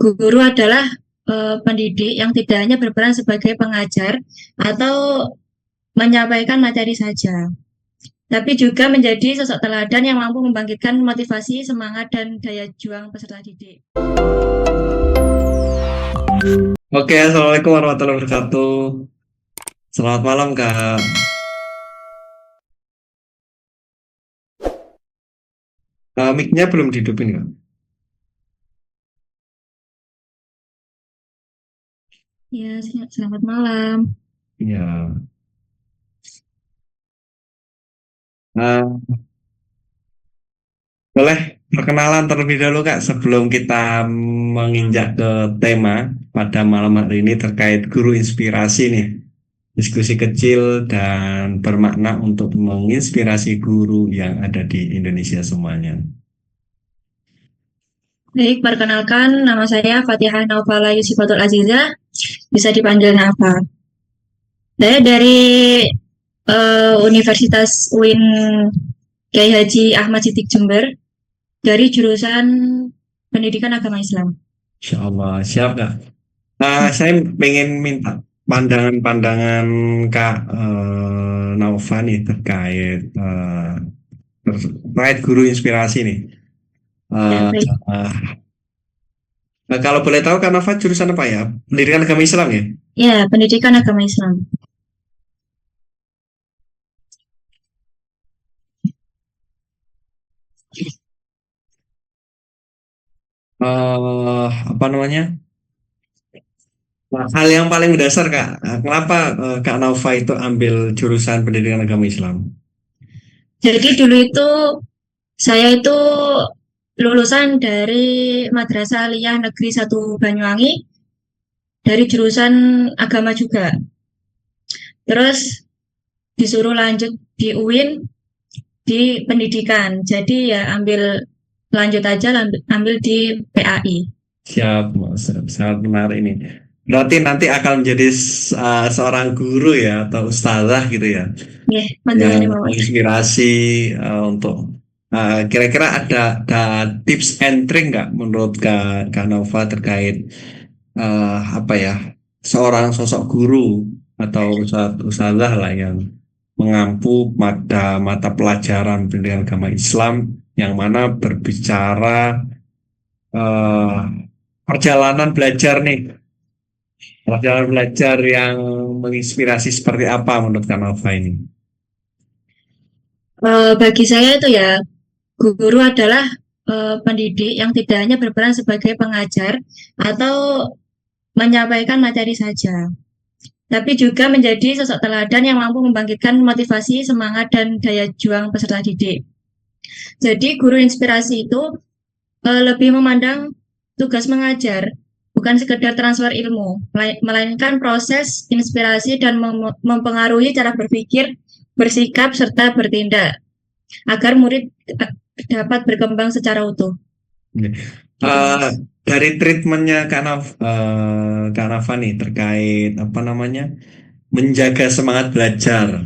Guru adalah pendidik yang tidak hanya berperan sebagai pengajar atau menyampaikan materi saja, tapi juga menjadi sosok teladan yang mampu membangkitkan motivasi, semangat, dan daya juang peserta didik. Oke, Assalamualaikum warahmatullahi wabarakatuh. Selamat malam, Kak. Mic-nya belum dihidupin, Kak? Ya, selamat malam. Ya. Nah, boleh perkenalan terlebih dahulu, Kak, sebelum kita menginjak ke tema pada malam hari ini terkait guru inspirasi nih. Diskusi kecil dan bermakna untuk menginspirasi guru yang ada di Indonesia semuanya. Baik, perkenalkan nama saya Fatihah Naufala Yusifatul Aziza, bisa dipanggil Nafa. Saya dari Universitas UIN Kiai Haji Ahmad Siddiq Jember, dari jurusan Pendidikan Agama Islam. Insya Allah, siap, Kak. Saya pengen minta pandangan-pandangan Kak Naufa nih terkait guru inspirasi nih. Ya, Eh, baik. Kalau boleh tahu Kak Naufa jurusan apa ya? Pendidikan agama Islam ya? Ya, Pendidikan Agama Islam. Apa namanya? Nah, hal yang paling mendasar Kak, kenapa Kak Naufa itu ambil jurusan pendidikan agama Islam? Jadi dulu itu saya itu lulusan dari Madrasah Aliyah Negeri 1 Banyuwangi, dari jurusan agama juga. Terus disuruh lanjut di UIN di pendidikan. Jadi ya lanjut aja, ambil di PAI. Siap, sangat menarik ini. Berarti nanti akan menjadi seorang guru ya atau ustazah gitu ya, Ya, yang panjangannya Bapak. menginspirasi untuk kira-kira ada tips and trick nggak menurut Kak Nova terkait apa ya seorang sosok guru atau ustazah lah yang mengampu pada mata pelajaran pendidikan agama Islam yang mana berbicara eh, perjalanan belajar nih, perjalanan belajar yang menginspirasi seperti apa menurut Kak Nova ini? Bagi saya itu ya, guru adalah pendidik yang tidak hanya berperan sebagai pengajar atau menyampaikan materi saja, tapi juga menjadi sosok teladan yang mampu membangkitkan motivasi, semangat, dan daya juang peserta didik. Jadi guru inspirasi itu lebih memandang tugas mengajar, bukan sekedar transfer ilmu, melainkan proses inspirasi dan mempengaruhi cara berpikir, bersikap, serta bertindak, agar murid dapat berkembang secara utuh. Oke. Gitu, Eh, Mas. dari treatmentnya Kak Nafa nih terkait apa namanya menjaga semangat belajar.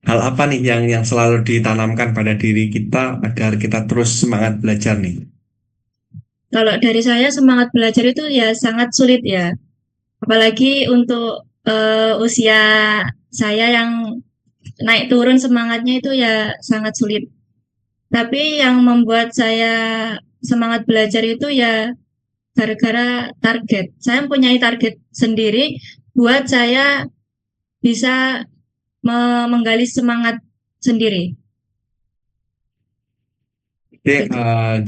Hal apa nih yang selalu ditanamkan pada diri kita agar kita terus semangat belajar nih? Kalau dari saya, semangat belajar itu ya sangat sulit ya. Apalagi untuk usia saya yang naik turun semangatnya itu ya sangat sulit. Tapi yang membuat saya semangat belajar itu ya gara-gara target. Saya mempunyai target sendiri buat saya bisa menggali semangat sendiri. Jadi Gitu.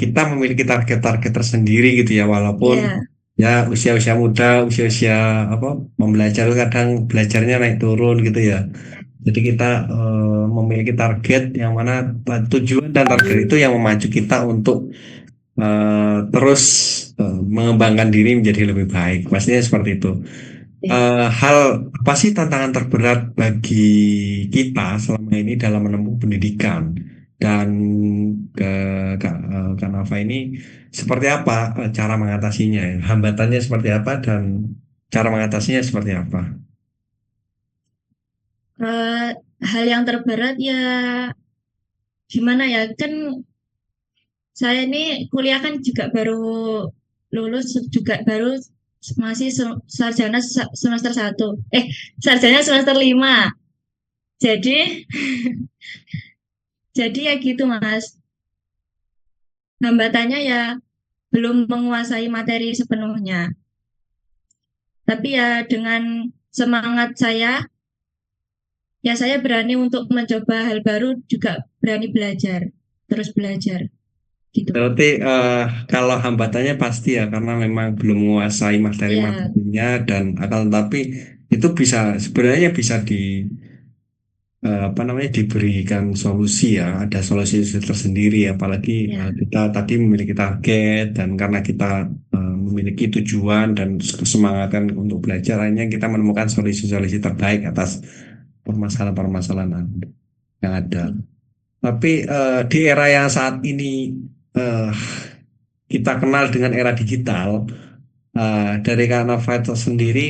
kita memiliki target-target tersendiri gitu ya walaupun Ya, ya usia-usia muda, usia-usia apa membelajar kadang belajarnya naik turun gitu ya. Jadi kita memiliki target yang mana tujuan dan target itu yang memacu kita untuk terus mengembangkan diri menjadi lebih baik. Pastinya seperti itu. Hal apa sih tantangan terberat bagi kita selama ini dalam menempuh pendidikan dan ke Kak Nafa ini seperti apa cara mengatasinya? Hambatannya seperti apa dan cara mengatasinya seperti apa? eh, hal yang terberat ya gimana ya, kan saya ini kuliah kan juga baru lulus juga baru masih sarjana semester 1. Sarjana semester 5. Jadi jadi ya gitu Mas. Hambatannya ya belum menguasai materi sepenuhnya. Tapi ya dengan semangat saya berani untuk mencoba hal baru, juga berani belajar, terus belajar gitu. Berarti kalau hambatannya pasti ya karena memang belum menguasai Ya, materi-materinya dan akan tetapi itu bisa sebenarnya bisa apa namanya diberikan solusi ya, ada solusi tersendiri apalagi ya, kita tadi memiliki target dan karena kita memiliki tujuan dan kesemangatan untuk belajar akhirnya kita menemukan solusi-solusi terbaik atas permasalahan-permasalahan yang ada. Tapi di era yang saat ini eh, kita kenal dengan era digital, dari Kak Nova itu sendiri,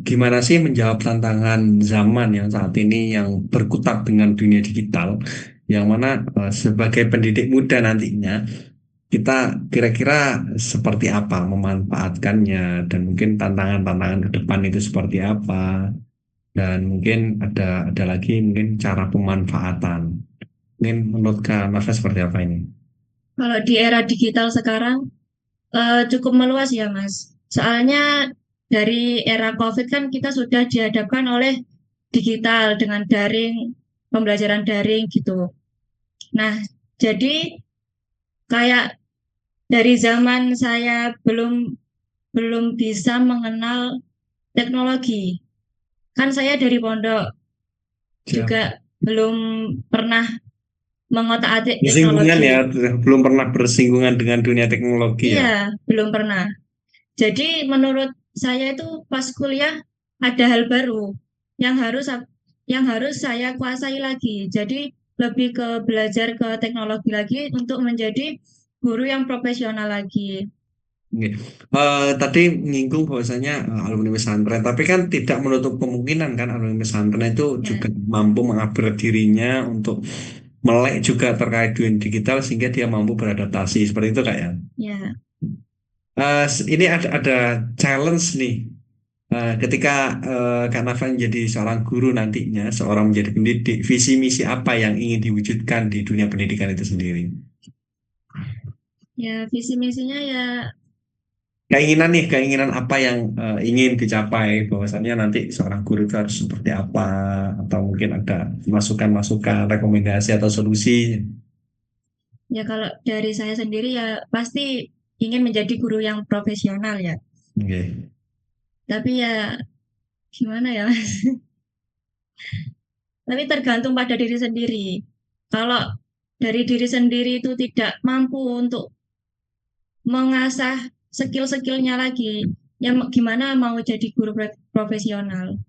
gimana sih menjawab tantangan zaman yang saat ini yang berkutat dengan dunia digital, yang mana sebagai pendidik muda nantinya, kita kira-kira seperti apa memanfaatkannya dan mungkin tantangan-tantangan ke depan itu seperti apa, dan mungkin ada lagi mungkin cara pemanfaatan. Mungkin menurut Kak Nova seperti apa ini? kalau di era digital sekarang cukup meluas ya Mas. Soalnya dari era COVID kan kita sudah dihadapkan oleh digital dengan daring, pembelajaran daring gitu. Nah, jadi kayak dari zaman saya belum belum bisa mengenal teknologi. Kan saya dari pondok Siap. juga belum pernah mengotak-atik Bersinggungan teknologi. ya, belum pernah bersinggungan dengan dunia teknologi Iya, ya. belum pernah. Jadi menurut saya itu pas kuliah ada hal baru yang harus saya kuasai lagi. Jadi lebih ke belajar ke teknologi lagi untuk menjadi guru yang profesional lagi. Oke. Tadi menyinggung bahwasanya alumni pesantren, tapi kan tidak menutup kemungkinan kan alumni pesantren itu Ya, juga mampu mengupgrade dirinya untuk melek juga terkait dunia digital sehingga dia mampu beradaptasi seperti itu kak ya. ya, Ini ada challenge nih. Ketika Kak Nafa menjadi seorang guru nantinya, seorang menjadi pendidik, visi misi apa yang ingin diwujudkan di dunia pendidikan itu sendiri? ya visi misinya ya, Keinginan nih, keinginan apa yang ingin dicapai, bahwasannya nanti seorang guru itu harus seperti apa, atau mungkin ada masukan-masukan, rekomendasi atau solusi. ya kalau dari saya sendiri ya pasti ingin menjadi guru yang profesional ya. Oke. Tapi ya gimana ya, Mas? Tapi tergantung pada diri sendiri. Kalau dari diri sendiri itu tidak mampu untuk mengasah skill-skillnya lagi, ya gimana mau jadi guru profesional.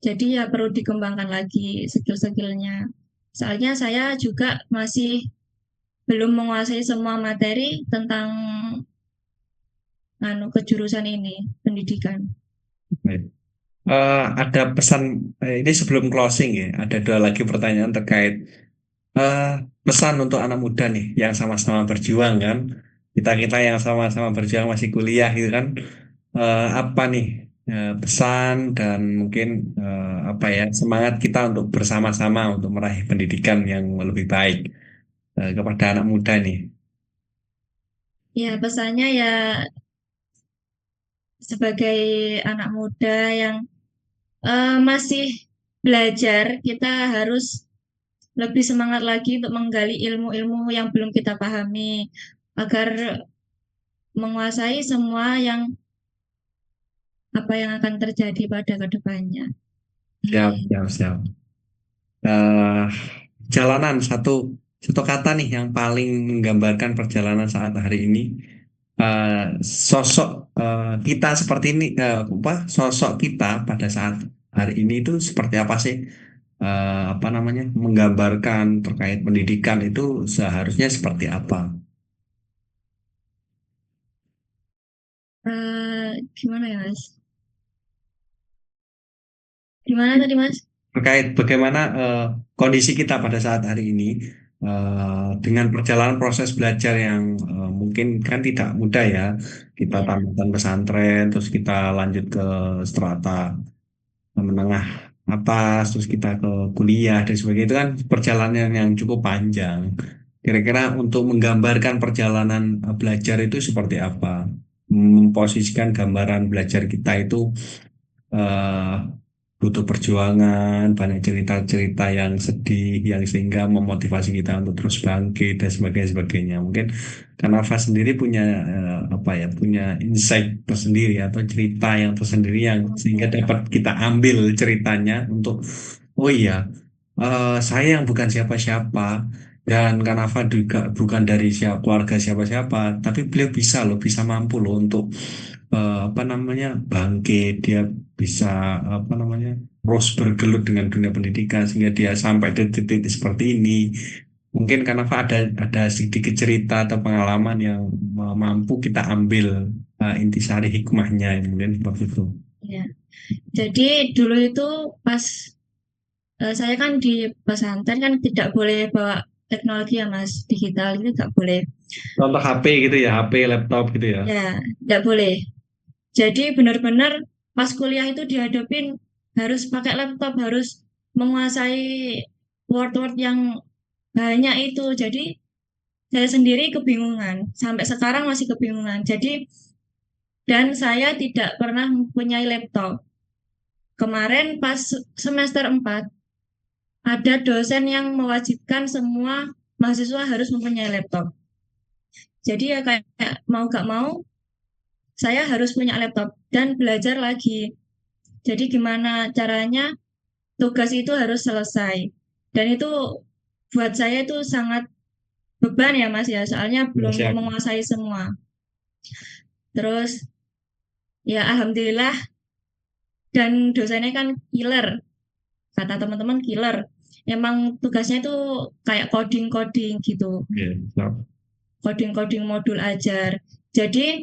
Jadi ya perlu dikembangkan lagi skill-skillnya. Soalnya saya juga masih belum menguasai semua materi tentang kejurusan ini, pendidikan. Baik. Ada pesan, ini sebelum closing ya, ada dua lagi pertanyaan terkait eh, pesan untuk anak muda nih, yang sama-sama berjuang kan, kita-kita yang sama-sama berjuang masih kuliah gitu kan, apa nih pesan dan mungkin apa ya semangat kita untuk bersama-sama untuk meraih pendidikan yang lebih baik kepada anak muda nih. Ya pesannya ya sebagai anak muda yang masih belajar, kita harus lebih semangat lagi untuk menggali ilmu-ilmu yang belum kita pahami agar menguasai semua yang apa yang akan terjadi pada kedepannya. Siap, siap, siap. Eh, Jalanan satu satu kata nih yang paling menggambarkan perjalanan saat hari ini. eh, Sosok kita seperti ini, apa sosok kita pada saat hari ini itu seperti apa sih? Apa namanya menggambarkan terkait pendidikan itu seharusnya seperti apa? Gimana ya Mas? Gimana tadi Mas? Terkait bagaimana kondisi kita pada saat hari ini. dengan perjalanan proses belajar yang mungkin kan tidak mudah ya. Kita Ya, tamatan pesantren, terus kita lanjut ke strata menengah atas, terus kita ke kuliah dan sebagainya. Itu kan perjalanan yang cukup panjang. Kira-kira untuk menggambarkan perjalanan belajar itu seperti apa? Memposisikan gambaran belajar kita itu eh, butuh perjuangan, banyak cerita-cerita yang sedih, yang sehingga memotivasi kita untuk terus bangkit dan sebagainya, sebagainya. Mungkin Kanafa sendiri punya apa ya, punya insight tersendiri atau cerita yang tersendiri yang sehingga oke. dapat kita ambil ceritanya untuk, oh iya, saya yang bukan siapa-siapa. Dan Kanafa juga bukan dari keluarga siapa-siapa, tapi beliau bisa loh, bisa mampu loh untuk apa namanya bangkit, dia bisa apa namanya terus bergelut dengan dunia pendidikan sehingga dia sampai di titik seperti ini. Mungkin karena ada sedikit cerita atau pengalaman yang mampu kita ambil intisari hikmahnya, mungkin seperti itu. Ya. Jadi dulu itu pas saya kan di pesantren kan tidak boleh bawa teknologi ya Mas, digital itu nggak boleh. Contoh HP gitu ya, HP, laptop gitu ya. Ya, nggak boleh. Jadi benar-benar pas kuliah itu dihadapin harus pakai laptop, harus menguasai word-word yang banyak itu. Jadi saya sendiri kebingungan, sampai sekarang masih kebingungan. Jadi dan saya tidak pernah mempunyai laptop. Kemarin pas semester 4 ada dosen yang mewajibkan semua mahasiswa harus mempunyai laptop. Jadi ya kayak mau gak mau saya harus punya laptop dan belajar lagi. Jadi gimana caranya tugas itu harus selesai. Dan itu buat saya itu sangat beban ya Mas ya, soalnya Ya, belum siap. menguasai semua. Terus ya alhamdulillah dan dosennya kan killer, kata teman-teman killer. Emang tugasnya itu kayak coding-coding gitu, Ya, siap. coding-coding modul ajar. Jadi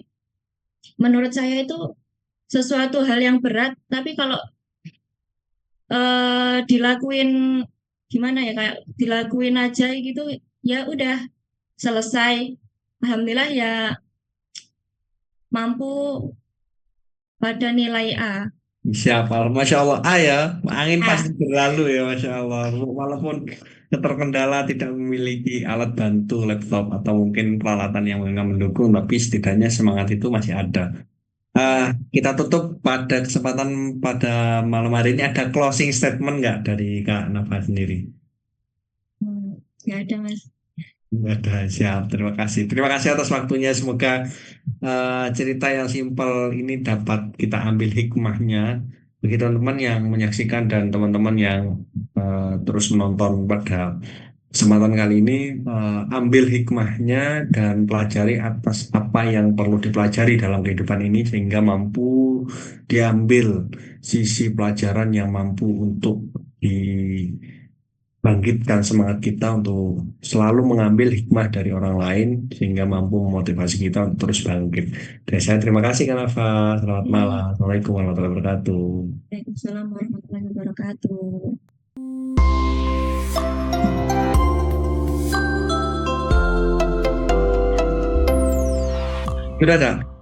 menurut saya itu sesuatu hal yang berat, tapi kalau dilakuin gimana ya kayak dilakuin aja gitu ya udah selesai. Alhamdulillah ya mampu pada nilai A. Siapa? Masya Allah. Ah ya, angin pasti A. berlalu ya, Masya Allah. Walaupun terkendala tidak memiliki alat bantu laptop atau mungkin peralatan yang memang mendukung, tapi setidaknya semangat itu masih ada. Ah, Ya. kita tutup pada kesempatan pada malam hari ini ada closing statement nggak dari Kak Nafa sendiri? Nggak ada Mas. Nggak ada, siap. Terima kasih. Terima kasih atas waktunya. Semoga cerita yang simpel ini dapat kita ambil hikmahnya bagi teman-teman yang menyaksikan dan teman-teman yang terus menonton pada kesempatan kali ini. Ambil hikmahnya dan pelajari atas apa yang perlu dipelajari dalam kehidupan ini sehingga mampu diambil sisi pelajaran yang mampu untuk bangkitkan semangat kita untuk selalu mengambil hikmah dari orang lain sehingga mampu memotivasi kita untuk terus bangkit. Dan saya terima kasih Kak Nafa. Selamat malam. Oke. Assalamualaikum warahmatullahi wabarakatuh. Waalaikumsalam warahmatullahi wabarakatuh. Sudah, Kak?